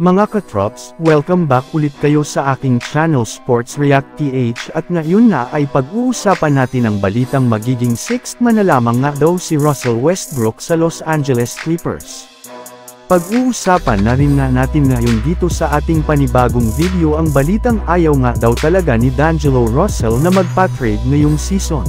Mga katrops, welcome back ulit kayo sa aking channel Sports React PH at ngayon na ay pag-uusapan natin ang balitang magiging 6th man na lamang nga daw si Russell Westbrook sa Los Angeles Clippers. Pag-uusapan na rin nga natin ngayon dito sa ating panibagong video ang balitang ayaw nga daw talaga ni D'Angelo Russell na magpa-trade ngayong season.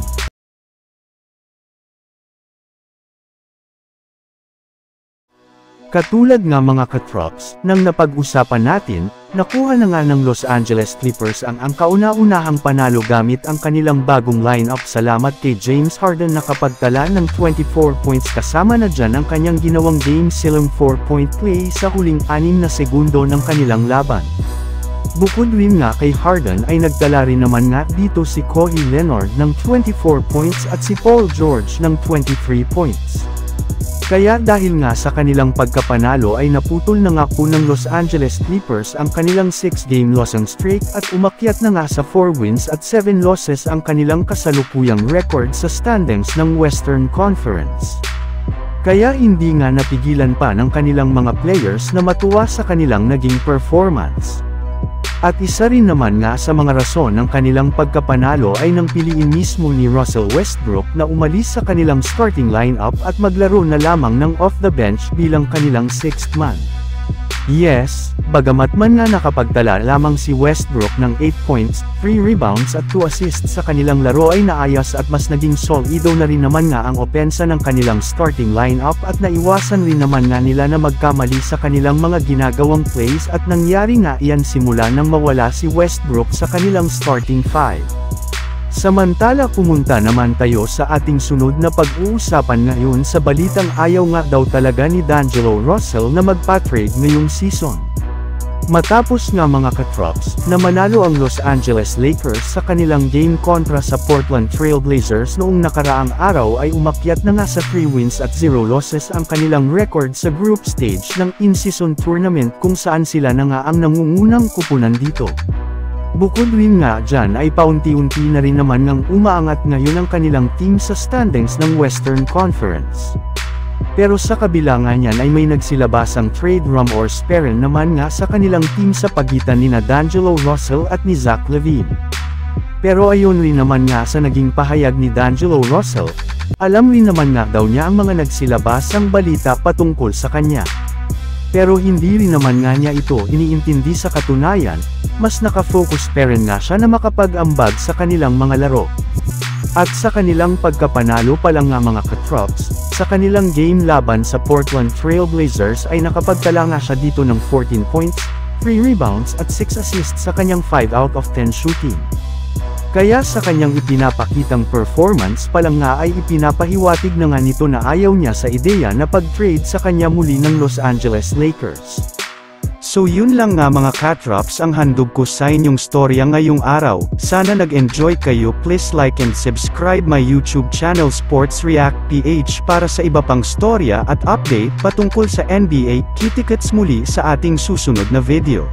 Katulad nga mga katrops, nang napag-usapan natin, nakuha na nga ng Los Angeles Clippers ang kauna-unahang panalo gamit ang kanilang bagong lineup salamat kay James Harden na nakapagtala ng 24 points kasama na dyan ang kanyang ginawang game-sealing 4-point play sa huling 6 na segundo ng kanilang laban. Bukod rin nga kay Harden ay nagtala rin naman nga dito si Kawhi Leonard ng 24 points at si Paul George ng 23 points. Kaya dahil nga sa kanilang pagkapanalo ay naputol na nga po ng Los Angeles Clippers ang kanilang 6-game losing streak at umakyat na nga sa 4 wins at 7 losses ang kanilang kasalukuyang record sa standings ng Western Conference. Kaya hindi nga napigilan pa ng kanilang mga players na matuwa sa kanilang naging performance. At isa rin naman nga sa mga rason ng kanilang pagkapanalo ay nang piliin mismo ni Russell Westbrook na umalis sa kanilang starting lineup at maglaro na lamang ng off the bench bilang kanilang 6th man. Yes, bagamat man nga nakapagtala lamang si Westbrook ng 8 points, 3 rebounds at 2 assists sa kanilang laro ay naayos at mas naging solido na rin naman nga ang opensa ng kanilang starting lineup at naiwasan rin naman nga nila na magkamali sa kanilang mga ginagawang plays at nangyari nga iyan simula nang mawala si Westbrook sa kanilang starting 5. Samantala pumunta naman tayo sa ating sunod na pag-uusapan ngayon sa balitang ayaw nga daw talaga ni D'Angelo Russell na magpa-trade ngayong season. Matapos nga mga katrops, na manalo ang Los Angeles Lakers sa kanilang game kontra sa Portland Trail Blazers noong nakaraang araw ay umakyat na nga sa 3 wins at 0 losses ang kanilang record sa group stage ng in-season tournament kung saan sila na nga ang nangungunang kupunan dito. Bukod rin nga dyan ay paunti-unti na rin naman ngang umaangat ngayon ang kanilang team sa standings ng Western Conference. Pero sa kabila nga niyan ay may nagsilabasang trade rumors naman nga sa kanilang team sa pagitan ni D'Angelo Russell at ni Zach LaVine. Pero ayon rin naman nga sa naging pahayag ni D'Angelo Russell, alam rin naman nga daw niya ang mga nagsilabasang balita patungkol sa kanya. Pero hindi rin naman nga niya ito iniintindi sa katunayan, mas nakafocus pa rin nga siya na makapag-ambag sa kanilang mga laro. At sa kanilang pagkapanalo pa lang nga mga katrops, sa kanilang game laban sa Portland Trail Blazers ay nakapagtala nga siya dito ng 14 points, 3 rebounds at 6 assists sa kanyang 5 out of 10 shooting. Kaya sa kanyang ipinapakitang performance pa lang nga ay ipinapahiwatig na nga nito na ayaw niya sa ideya na pag-trade sa kanya muli ng Los Angeles Lakers. So yun lang nga mga katrops ang handog ko sa inyong storya ngayong araw. Sana nag-enjoy kayo. Please like and subscribe my YouTube channel Sports React PH para sa iba pang storya at update patungkol sa NBA. Kita-kits muli sa ating susunod na video.